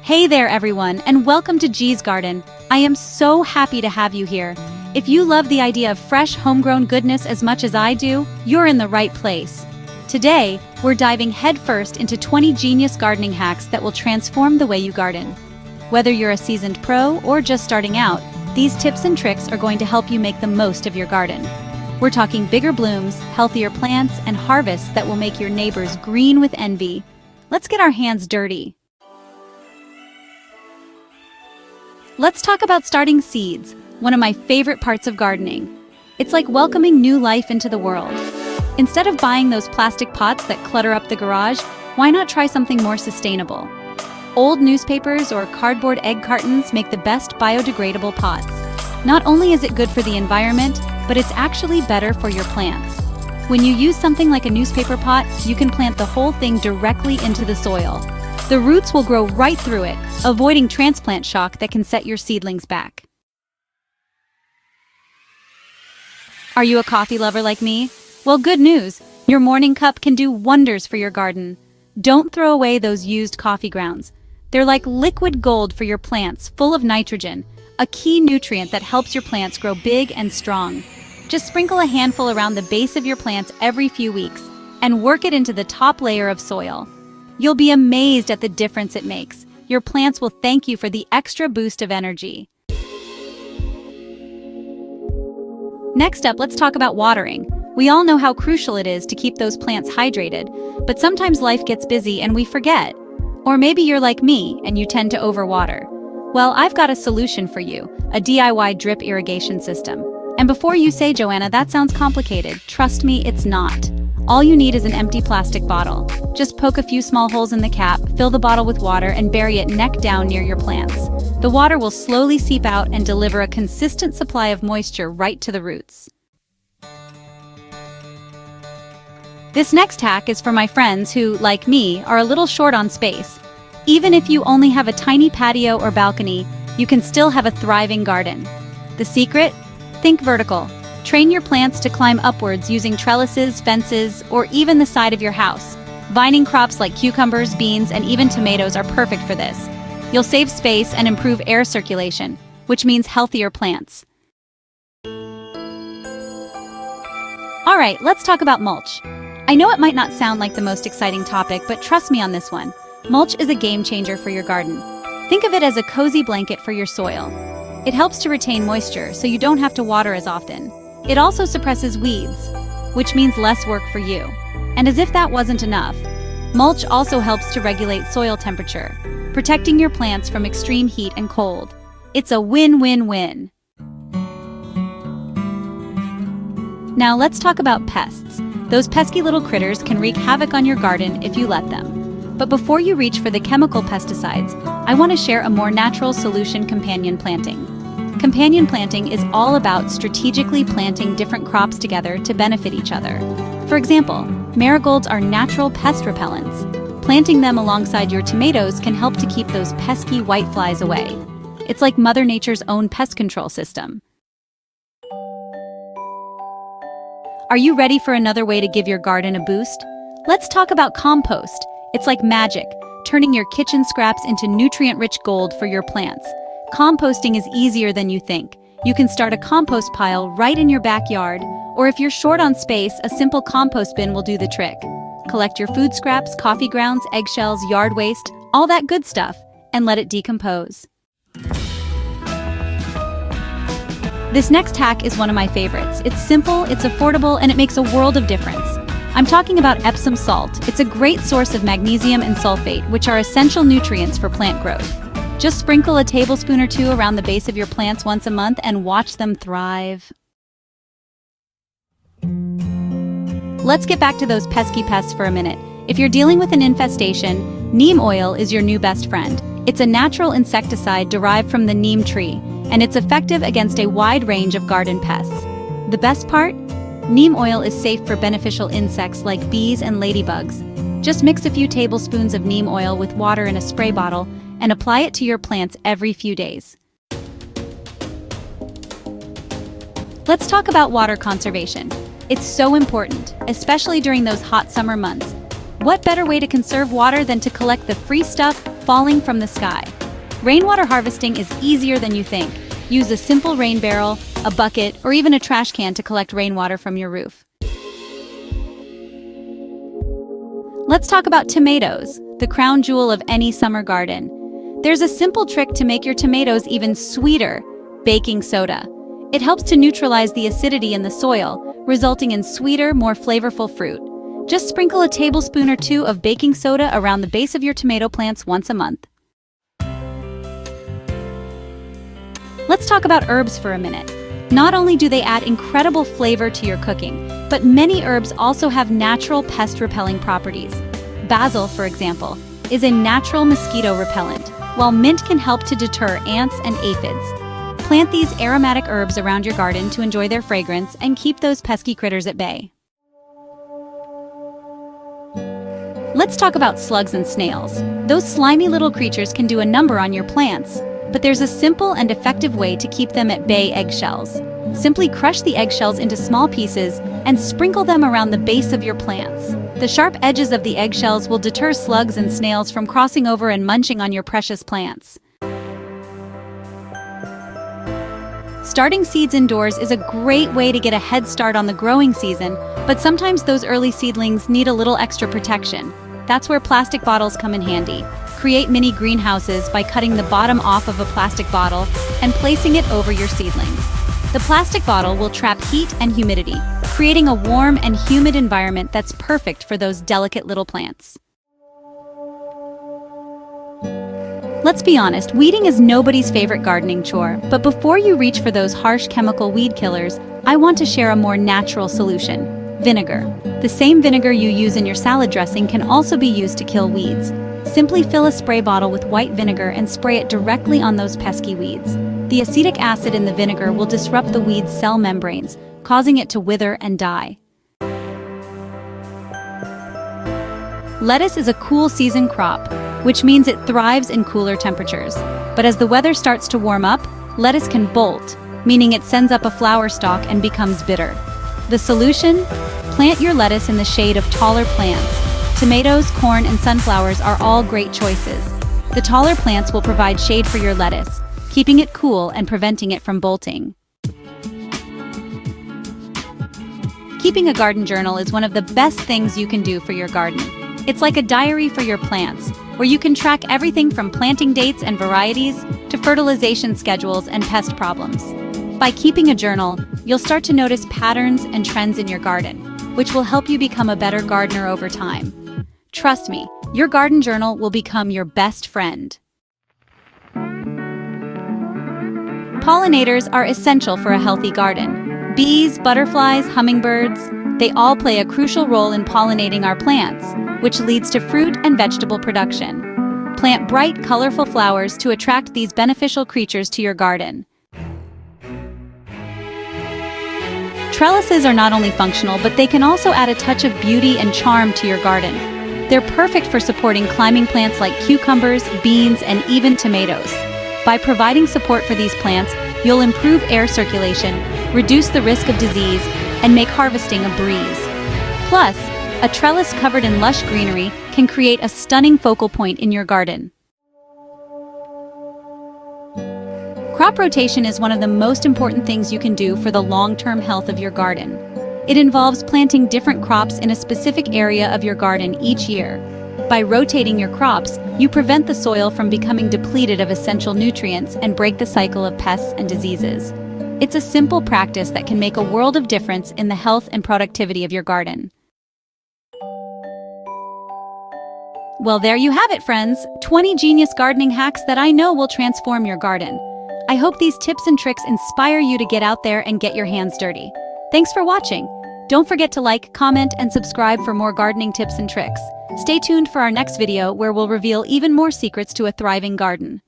Hey there everyone, and welcome to G's Garden. I am so happy to have you here. If you love the idea of fresh, homegrown goodness as much as I do, you're in the right place. Today, we're diving headfirst into 20 genius gardening hacks that will transform the way you garden. Whether you're a seasoned pro or just starting out, these tips and tricks are going to help you make the most of your garden. We're talking bigger blooms, healthier plants, and harvests that will make your neighbors green with envy. Let's get our hands dirty. Let's talk about starting seeds, one of my favorite parts of gardening. It's like welcoming new life into the world. Instead of buying those plastic pots that clutter up the garage, why not try something more sustainable? Old newspapers or cardboard egg cartons make the best biodegradable pots. Not only is it good for the environment, but it's actually better for your plants. When you use something like a newspaper pot, you can plant the whole thing directly into the soil. The roots will grow right through it, avoiding transplant shock that can set your seedlings back. Are you a coffee lover like me? Well, good news! Your morning cup can do wonders for your garden. Don't throw away those used coffee grounds. They're like liquid gold for your plants, full of nitrogen, a key nutrient that helps your plants grow big and strong. Just sprinkle a handful around the base of your plants every few weeks, and work it into the top layer of soil. You'll be amazed at the difference it makes. Your plants will thank you for the extra boost of energy. Next up, let's talk about watering. We all know how crucial it is to keep those plants hydrated, but sometimes life gets busy and we forget. Or maybe you're like me and you tend to overwater. Well, I've got a solution for you, a DIY drip irrigation system. And before you say, Joanna, that sounds complicated, trust me, it's not. All you need is an empty plastic bottle. Just poke a few small holes in the cap, fill the bottle with water, and bury it neck down near your plants. The water will slowly seep out and deliver a consistent supply of moisture right to the roots. This next hack is for my friends who, like me, are a little short on space. Even if you only have a tiny patio or balcony, you can still have a thriving garden. The secret? Think vertical. Train your plants to climb upwards using trellises, fences, or even the side of your house. Vining crops like cucumbers, beans, and even tomatoes are perfect for this. You'll save space and improve air circulation, which means healthier plants. All right, let's talk about mulch. I know it might not sound like the most exciting topic, but trust me on this one. Mulch is a game changer for your garden. Think of it as a cozy blanket for your soil. It helps to retain moisture so you don't have to water as often. It also suppresses weeds, which means less work for you. And as if that wasn't enough, mulch also helps to regulate soil temperature, protecting your plants from extreme heat and cold. It's a win-win-win. Now let's talk about pests. Those pesky little critters can wreak havoc on your garden if you let them. But before you reach for the chemical pesticides, I want to share a more natural solution: companion planting. Companion planting is all about strategically planting different crops together to benefit each other. For example, marigolds are natural pest repellents. Planting them alongside your tomatoes can help to keep those pesky whiteflies away. It's like Mother Nature's own pest control system. Are you ready for another way to give your garden a boost? Let's talk about compost. It's like magic, turning your kitchen scraps into nutrient-rich gold for your plants. Composting is easier than you think. You can start a compost pile right in your backyard, or if you're short on space, a simple compost bin will do the trick. Collect your food scraps, coffee grounds, eggshells, yard waste, all that good stuff, and let it decompose. This next hack is one of my favorites. It's simple, it's affordable, and it makes a world of difference. I'm talking about Epsom salt. It's a great source of magnesium and sulfate, which are essential nutrients for plant growth. Just sprinkle a tablespoon or two around the base of your plants once a month and watch them thrive. Let's get back to those pesky pests for a minute. If you're dealing with an infestation, neem oil is your new best friend. It's a natural insecticide derived from the neem tree, and it's effective against a wide range of garden pests. The best part? Neem oil is safe for beneficial insects like bees and ladybugs. Just mix a few tablespoons of neem oil with water in a spray bottle and apply it to your plants every few days. Let's talk about water conservation. It's so important, especially during those hot summer months. What better way to conserve water than to collect the free stuff falling from the sky? Rainwater harvesting is easier than you think. Use a simple rain barrel, a bucket, or even a trash can to collect rainwater from your roof. Let's talk about tomatoes, the crown jewel of any summer garden. There's a simple trick to make your tomatoes even sweeter: baking soda. It helps to neutralize the acidity in the soil, resulting in sweeter, more flavorful fruit. Just sprinkle a tablespoon or two of baking soda around the base of your tomato plants once a month. Let's talk about herbs for a minute. Not only do they add incredible flavor to your cooking, but many herbs also have natural pest-repelling properties. Basil, for example, is a natural mosquito repellent, while mint can help to deter ants and aphids. Plant these aromatic herbs around your garden to enjoy their fragrance and keep those pesky critters at bay. Let's talk about slugs and snails. Those slimy little creatures can do a number on your plants, but there's a simple and effective way to keep them at bay: eggshells. Simply crush the eggshells into small pieces and sprinkle them around the base of your plants. The sharp edges of the eggshells will deter slugs and snails from crossing over and munching on your precious plants. Starting seeds indoors is a great way to get a head start on the growing season, but sometimes those early seedlings need a little extra protection. That's where plastic bottles come in handy. Create mini greenhouses by cutting the bottom off of a plastic bottle and placing it over your seedlings. The plastic bottle will trap heat and humidity, creating a warm and humid environment that's perfect for those delicate little plants. Let's be honest, weeding is nobody's favorite gardening chore, but before you reach for those harsh chemical weed killers, I want to share a more natural solution: vinegar. The same vinegar you use in your salad dressing can also be used to kill weeds. Simply fill a spray bottle with white vinegar and spray it directly on those pesky weeds. The acetic acid in the vinegar will disrupt the weed's cell membranes, causing it to wither and die. Lettuce is a cool season crop, which means it thrives in cooler temperatures. But as the weather starts to warm up, lettuce can bolt, meaning it sends up a flower stalk and becomes bitter. The solution? Plant your lettuce in the shade of taller plants. Tomatoes, corn, and sunflowers are all great choices. The taller plants will provide shade for your lettuce, keeping it cool and preventing it from bolting. Keeping a garden journal is one of the best things you can do for your garden. It's like a diary for your plants, where you can track everything from planting dates and varieties to fertilization schedules and pest problems. By keeping a journal, you'll start to notice patterns and trends in your garden, which will help you become a better gardener over time. Trust me, your garden journal will become your best friend. Pollinators are essential for a healthy garden. Bees, butterflies, hummingbirds, they all play a crucial role in pollinating our plants, which leads to fruit and vegetable production. Plant bright, colorful flowers to attract these beneficial creatures to your garden. Trellises are not only functional, but they can also add a touch of beauty and charm to your garden. They're perfect for supporting climbing plants like cucumbers, beans, and even tomatoes. By providing support for these plants, you'll improve air circulation, reduce the risk of disease, and make harvesting a breeze. Plus, a trellis covered in lush greenery can create a stunning focal point in your garden. Crop rotation is one of the most important things you can do for the long-term health of your garden. It involves planting different crops in a specific area of your garden each year. By rotating your crops, you prevent the soil from becoming depleted of essential nutrients and break the cycle of pests and diseases. It's a simple practice that can make a world of difference in the health and productivity of your garden. Well, there you have it, friends. 20 genius gardening hacks that I know will transform your garden. I hope these tips and tricks inspire you to get out there and get your hands dirty. Thanks for watching. Don't forget to like, comment, and subscribe for more gardening tips and tricks. Stay tuned for our next video where we'll reveal even more secrets to a thriving garden.